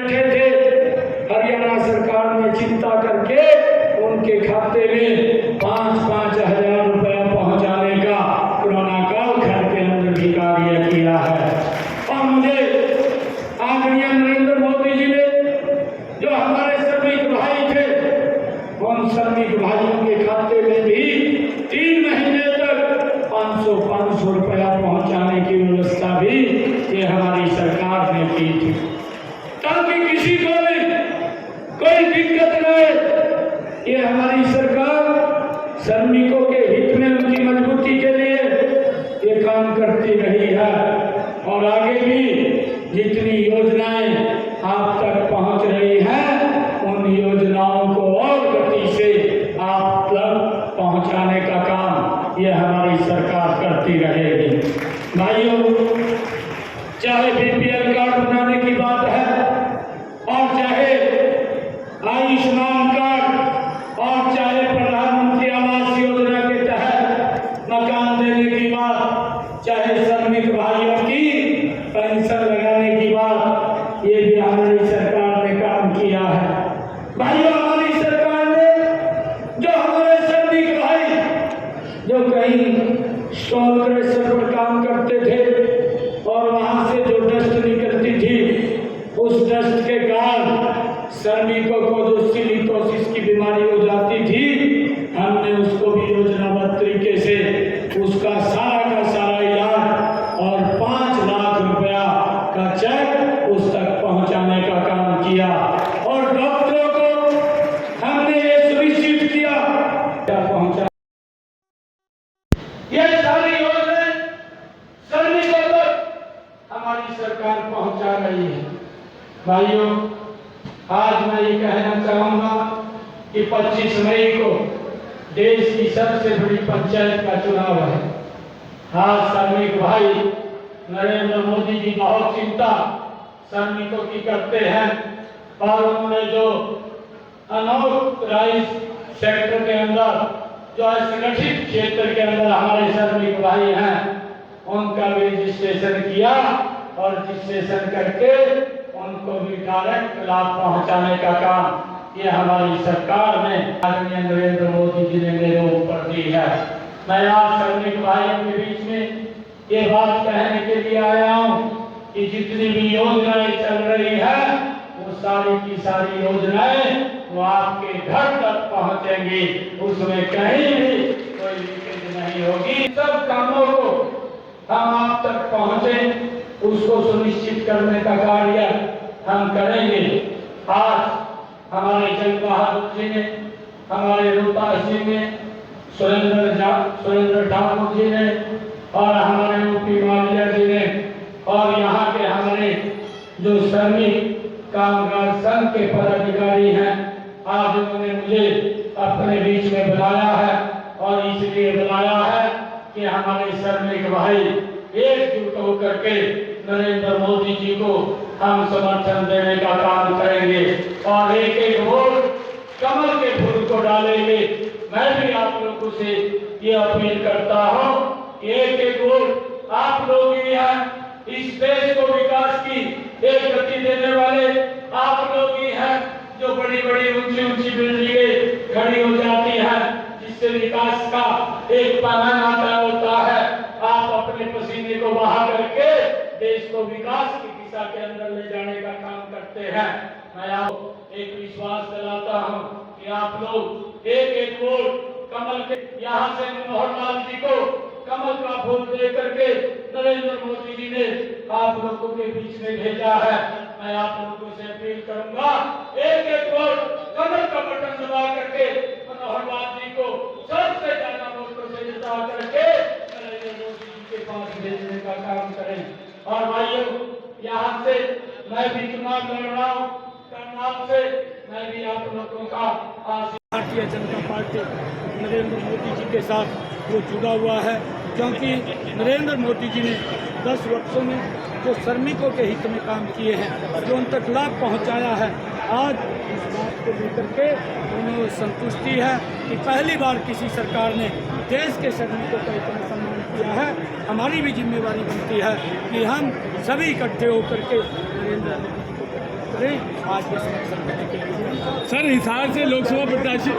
थे। हरियाणा सरकार ने चिंता करके उनके खाते में 5-5 हजार रुपया पहुंचाने का कोरोना काल घर के अंदर भी कार्य किया है। और मुझे आदरणीय नरेंद्र मोदी जी ने जो हमारे श्रमिक भाई थे, उन श्रमिक भाइयों के खाते में भी 3 महीने तक 500 रुपया पहुंचाने की व्यवस्था भी ये हमारी सरकार ने की थी, ताकि किसी को भी कोई दिक्कत न आए। ये हमारी सरकार श्रमिकों के हित में, उनकी मजबूती के लिए ये काम करती रही है। और आगे भी जितनी योजनाएं आप तक पहुंच रही हैं, उन योजनाओं को और गति से आप तक पहुंचाने का काम ये हमारी सरकार करती रहेगी। भाइयों, चाहे बीपीएल कार्ड बनाने की बात है, और चाहे आयुष्मान कार्ड, और चाहे प्रधानमंत्री आवास योजना के तहत मकान देने की बात, चाहे श्रमिक भाइयों की पेंशन लगाने की बात, ये भी हमारी सरकार ने काम किया है। भाइयों, हमारी सरकार ने जो हमारे श्रमिक भाई जो कहीं स्टॉल क्रेशर पर काम करते थे और वहां से जो डस्ट निकलती थी, उस डस्ट के कारण श्रमिकों को जो सिलिकोसिस की बीमारी हो जाती थी, हमने उसको भी योजनाबद्ध तरीके से उसका सारा का सारा इलाज और 5 लाख रुपया का चेक उस तक पहुंचाने का काम किया। और डॉक्टरों को हमने ये सुनिश्चित किया पहुंचा। ये सारी योजनाएं श्रमिकों तक हमारी सरकार पहुंचा रही है। भाइयों, आज मैं ये कहना चाहूंगा कि 25 मई को देश की सबसे बड़ी पंचायत का चुनाव है। आज श्रमिक भाई नरेंद्र मोदी जी बहुत चिंता श्रमिकों की करते हैं, और उन्होंने जो अनऑर्गेनाइज्ड सेक्टर के अंदर, जो असंगठित क्षेत्र के अंदर हमारे श्रमिक भाई हैं, उनका भी रजिस्ट्रेशन किया, और रजिस्ट्रेशन करके उनको भी डायरेक्ट लाभ पहुंचाने का काम ये हमारी सरकार ने आदरणीय नरेंद्र मोदी जी ने मेरे ऊपर दी है। मैं आज श्रमिक भाइयों के बीच में ये बात कहने के लिए आया हूँ कि जितनी भी योजनाएं चल रही है, वो सारी की सारी योजनाएं वो आपके घर तक पहुंचेंगी, उसमें कहीं भी कोई लीकेज नहीं होगी। सब कामों को हम आप तक पहुंचे, उसको सुनिश्चित करने का कार्य हम करेंगे। आज हमारे जंग बहादुर जी ने, हमारे रोहतास जी ने, सुरेंद्र ठाकुर जी ने, और हमारे यूपी मालिया जी ने, और यहाँ के हमारे जो श्रमिक कामगार संघ के पदाधिकारी हैं, आज उन्होंने मुझे अपने बीच में बुलाया है। और इसलिए बुलाया है कि हमारे श्रमिक भाई एकजुट होकर के नरेंद्र मोदी जी को हम समर्थन देने का काम करेंगे, और एक एक वोट कमल के फूल को डालेंगे। मैं भी आप लोगों से ये अपील करता हूँ, एक एक वोट आप लोग ही हैं। इस देश को विकास की एक गति देने वाले आप लोग ही हैं, जो बड़ी बड़ी ऊंची ऊंची बिल्डिंगें खड़ी हो जाती हैं, जिससे विकास का एक पैमाना होता है। आप अपने पसीने को बहा करके देश को विकास की दिशा के अंदर ले जाने का काम करते हैं। मैं आपको एक विश्वास दिलाता हूं कि आप लोग एक एक वोट कमल के, यहाँ से मनोहर लाल जी को कमल का फूल दे करके नरेंद्र मोदी जी ने आप लोगों के बीच में भेजा है। मैं आप लोगों से अपील करूंगा, एक एक वोट कमल का बटन दबा करके मनोहर लाल जी को सबसे ज्यादा वोटों से जिता करके नरेंद्र मोदी जी के पास भेजने का काम करें। और भाइयों, यहाँ से मैं भी चुनाव लड़ रहा हूँ, करनाल से मैं भी आप लोगों का भारतीय जनता पार्टी नरेंद्र मोदी जी के साथ वो जुड़ा हुआ है, क्योंकि नरेंद्र मोदी जी ने 10 वर्षों में जो श्रमिकों के हित में काम किए हैं, जो उन तक लाभ पहुंचाया है, आज इस बात को लेकर के उन्हें संतुष्टि है कि पहली बार किसी सरकार ने देश के श्रमिकों का इतना सम्मान किया है। हमारी भी जिम्मेवारी बनती है कि हम सभी इकट्ठे होकर के नरेंद्र मोदी जी को रहे आज के समर्थन करने के लिए। सर, हिसार से लोकसभा प्रत्याशी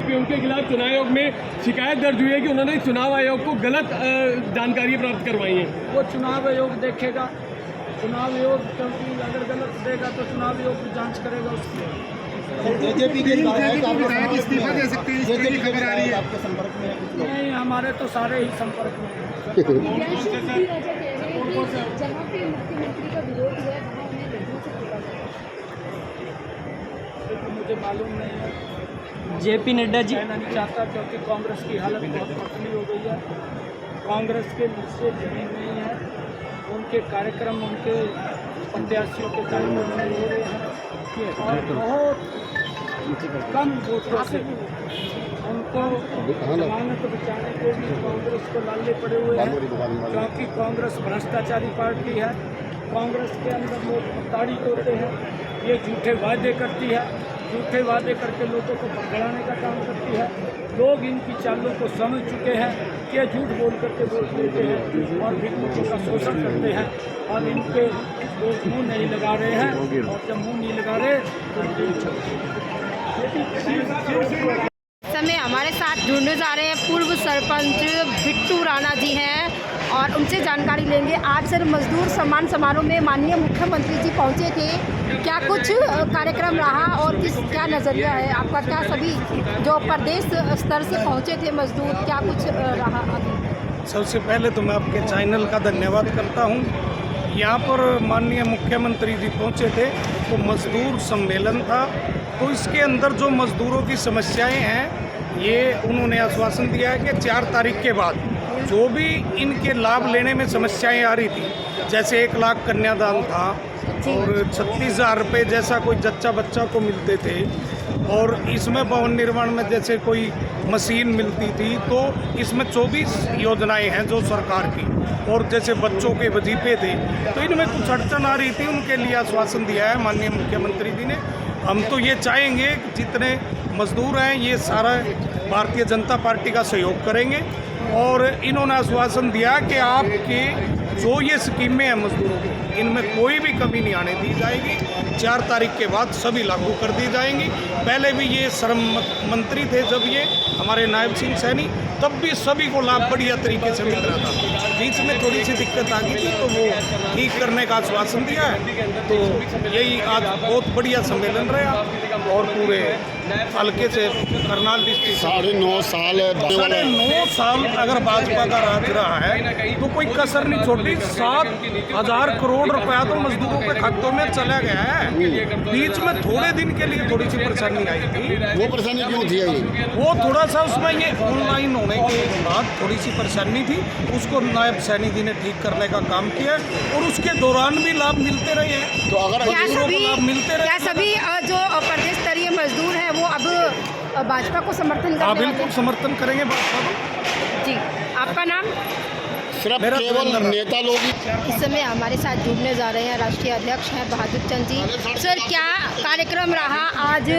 उनके खिलाफ चुनाव आयोग में शिकायत दर्ज हुई है कि उन्होंने चुनाव आयोग को गलत जानकारी प्राप्त करवाई है। वो चुनाव आयोग देखेगा, चुनाव आयोग क्योंकि अगर गलत देगा तो चुनाव आयोग की जांच करेगा उसकी। जेजेपी के विधायक इस्तीफा दे सकते हैं, इस की खबर आ रही है आपके संपर्क में? नहीं, हमारे तो सारे ही संपर्क में हैं। जहाँ पे मुख्यमंत्री का विरोध हुआ है वहाँ उन्हें लड्डू से पकड़ा गया। मुझे मालूम नहीं है, जेपी नड्डा जी कहना नहीं चाहता क्योंकि कांग्रेस की हालत बहुत पतली हो गई है। कांग्रेस के निश्चय जमीन नहीं है, उनके कार्यक्रम उनके प्रत्याशियों के कार्यक्रम नहीं हो रहे हैं और बहुत कम वोटों से उनको जमानत बचाने के लिए कांग्रेस को लाले पड़े हुए हैं, क्योंकि कांग्रेस भ्रष्टाचारी पार्टी है। कांग्रेस के अंदर लोग ताड़ी तोड़ते हैं, ये झूठे वादे करती है, झूठे वादे करके लोगों को भड़काने का काम करती है। लोग इनकी चालों को समझ चुके हैं कि ये झूठ बोल करके वोट लेते हैं और भिक्षुकों का शोषण करते हैं और इनके लोग मुँह नहीं लगा रहे हैं और जब मुँह नहीं लगा रहे तो समय हमारे साथ जुड़ने जा रहे हैं पूर्व सरपंच बिट्टू राणा जी हैं और उनसे जानकारी लेंगे। आज सर मजदूर सम्मान समारोह में माननीय मुख्यमंत्री जी पहुंचे थे, क्या कुछ कार्यक्रम रहा और क्या नज़रिया है आपका? क्या सभी जो प्रदेश स्तर से पहुंचे थे मजदूर, क्या कुछ रहा अभी? सबसे पहले तो मैं आपके चैनल का धन्यवाद करता हूं। यहाँ पर माननीय मुख्यमंत्री जी पहुँचे थे तो मजदूर सम्मेलन था, तो इसके अंदर जो मजदूरों की समस्याएं हैं ये उन्होंने आश्वासन दिया है कि 4 तारीख के बाद जो भी इनके लाभ लेने में समस्याएं आ रही थी, जैसे 1 लाख कन्यादान था और 36,000 रुपये जैसा कोई जच्चा बच्चा को मिलते थे और इसमें भवन निर्माण में जैसे कोई मशीन मिलती थी, तो इसमें 24 योजनाएं हैं जो सरकार की, और जैसे बच्चों के वजीफे थे, तो इनमें कुछ अड़चन आ रही थी, उनके लिए आश्वासन दिया है माननीय मुख्यमंत्री जी ने। हम तो ये चाहेंगे कि जितने मजदूर हैं ये सारा भारतीय जनता पार्टी का सहयोग करेंगे और इन्होंने आश्वासन दिया कि आपके जो ये स्कीमें हैं मजदूरों की, इनमें कोई भी कमी नहीं आने दी जाएगी। 4 तारीख के बाद सभी लागू कर दी जाएंगी। पहले भी ये श्रम मंत्री थे जब ये हमारे नायब सिंह सैनी, तब भी सभी को लाभ बढ़िया तरीके से मिल रहा था। बीच में थोड़ी सी दिक्कत आ गई थी तो वो ठीक करने का आश्वासन दिया है। तो यही आज बहुत बढ़िया सम्मेलन रहा और पूरे हल्के से करनाल डिस्ट्रिक्ट 9.5 साल अगर भाजपा का राज रहा है तो कोई कसर नहीं छोड़ी। 7,000 करोड़ रुपया तो मजदूरों के खातों में चला गया है। बीच में थोड़े दिन के लिए थोड़ी सी परेशानी आई थी। वो परेशानी क्यों थी? वो थोड़ा सा उसमें ये ऑनलाइन होने के बाद थोड़ी सी परेशानी थी, उसको नायब सैनी जी ने ठीक करने का काम किया और उसके दौरान भी लाभ मिलते रहे हैं। तो अगर मजदूरों को लाभ मिलते रहे, क्या सभी जो प्रदेश स्तरीय मजदूर हैं वो अब भाजपा को समर्थन हाँ करते बिल्कुल समर्थन करेंगे भाजपा को। जी, आपका नाम? सिर्फ केवल नेता लोग ही। इस समय हमारे साथ जुड़ने जा रहे हैं राष्ट्रीय अध्यक्ष हैं बहादुर चंद जी। सर, क्या कार्यक्रम रहा आज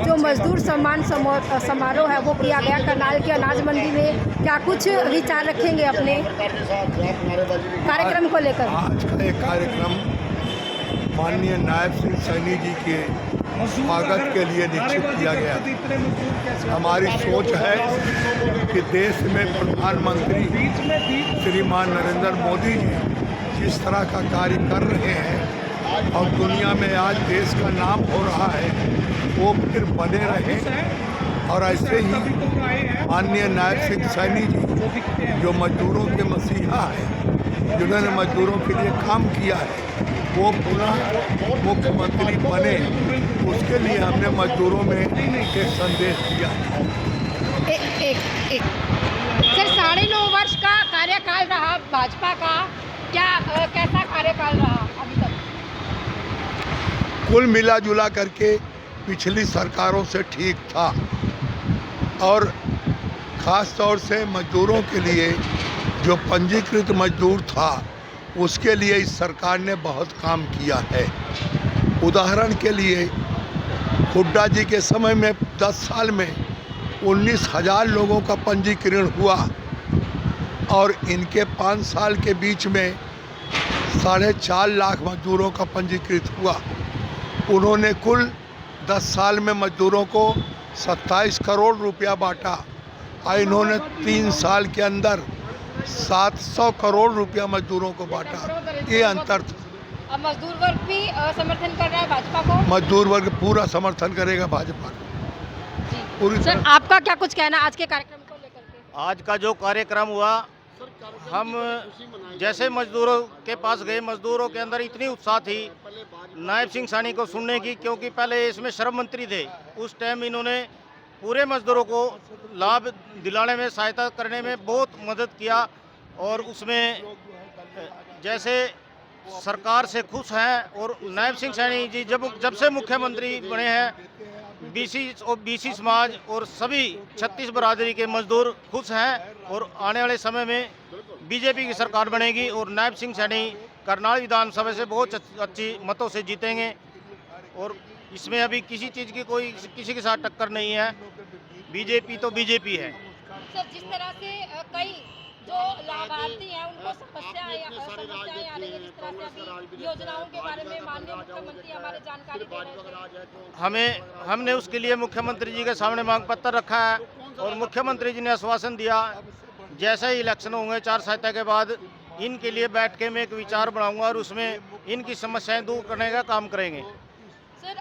जो मजदूर सम्मान समारोह है वो किया गया करनाल की अनाज मंडी में? क्या कुछ विचार रखेंगे अपने कार्यक्रम को लेकर? आज का एक कार्यक्रम माननीय नायब सिंह सैनी जी के स्वागत के लिए निश्चित किया गया। हमारी सोच है कि देश में प्रधानमंत्री श्रीमान नरेंद्र मोदी जी जिस तरह का कार्य कर रहे हैं और दुनिया में आज देश का नाम हो रहा है, वो फिर बने रहें। और ऐसे ही माननीय नायब सिंह सैनी जी जो मजदूरों के मसीहा हैं, जिन्होंने मजदूरों के लिए काम किया है, वो पुनः मुख्यमंत्री बने, उसके लिए हमने मजदूरों में एक संदेश दिया है। एक सर, 9.5 वर्ष का कार्यकाल रहा भाजपा का, क्या कैसा कार्यकाल रहा अभी तक? कुल मिला जुला करके पिछली सरकारों से ठीक था और ख़ास तौर से मजदूरों के लिए जो पंजीकृत मजदूर था उसके लिए इस सरकार ने बहुत काम किया है। उदाहरण के लिए हुड्डा जी के समय में 10 साल में 19,000 लोगों का पंजीकरण हुआ और इनके 5 साल के बीच में 4.5 लाख मजदूरों का पंजीकृत हुआ। उन्होंने कुल 10 साल में मजदूरों को 27 करोड़ रुपया बांटा और इन्होंने 3 साल के अंदर 700 करोड़ रुपया मजदूरों को बांटा। ये अंतर था। अब मजदूर वर्ग भी समर्थन कर रहा है भाजपा को। मजदूर वर्ग पूरा समर्थन करेगा भाजपा को पूरी सर तरह। आपका क्या कुछ कहना है आज के कार्यक्रम को लेकर के? आज का जो कार्यक्रम हुआ, हम जैसे मजदूरों के पास गए, मजदूरों के अंदर इतनी उत्साह थी नायब सिंह सैनी को सुनने की, क्योंकि पहले इसमें श्रम मंत्री थे। उस टाइम इन्होंने पूरे मजदूरों को लाभ दिलाने में, सहायता करने में बहुत मदद किया। और उसमें जैसे सरकार से खुश हैं। और नायब सिंह सैनी जी जब से मुख्यमंत्री बने हैं, बीसी समाज और सभी 36 बरादरी के मजदूर खुश हैं। और आने वाले समय में बीजेपी की सरकार बनेगी और नायब सिंह सैनी करनाल विधानसभा से बहुत अच्छी मतों से जीतेंगे। और इसमें अभी किसी चीज़ की कोई किसी के साथ टक्कर नहीं है। बीजेपी तो बीजेपी है। सर जिस तरह से कई जो लाभार्थी हैं उनको समस्याएं आ रही है, जिस तरह से अभी योजनाओं के बारे में माननीय मुख्यमंत्री हमारे जानकारी दे रहे थे। हमने उसके लिए मुख्यमंत्री जी के सामने मांग पत्र रखा है और मुख्यमंत्री जी ने आश्वासन दिया जैसे ही इलेक्शन होंगे 4 सहायता के बाद इनके लिए बैठ के मैं एक विचार बनाऊंगा और उसमें इनकी समस्याएं दूर करने का काम करेंगे। सर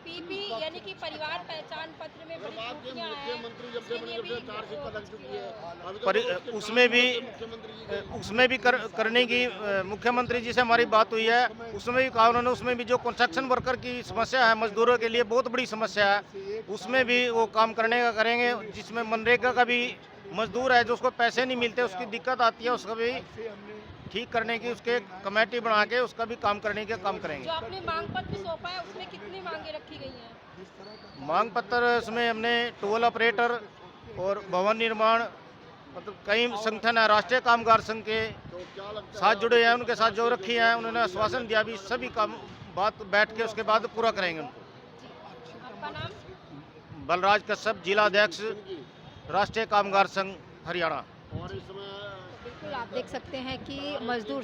पीपी यानी कि परिवार पहचान पत्र में बड़ी त्रुटियां हैं, उसमें भी करने की मुख्यमंत्री जी से हमारी बात हुई है। उसमें भी कहा उन्होंने, उसमें भी जो कंस्ट्रक्शन वर्कर की समस्या है मजदूरों के लिए बहुत बड़ी समस्या है, उसमें भी वो काम करने का करेंगे। जिसमें मनरेगा का भी मजदूर है जो उसको पैसे नहीं मिलते, उसकी दिक्कत आती है, उसका भी ठीक करने की उसके कमेटी बना के उसका भी काम करने का काम करेंगे। जो आपने मांग पत्र सौंपा है उसमें कितनी मांगे रखी गई हैं? मांग पत्र इसमें हमने टोल ऑपरेटर और भवन निर्माण, मतलब कई संगठन है, राष्ट्रीय कामगार संघ के साथ जुड़े हैं, उनके साथ जो रखी है उन्होंने आश्वासन दिया भी सभी काम बात बैठ के उसके बाद पूरा करेंगे उनको। आपका नाम? बलराज कश्यप, जिला अध्यक्ष, राष्ट्रीय कामगार संघ हरियाणा। बिल्कुल आप देख सकते हैं कि मजदूर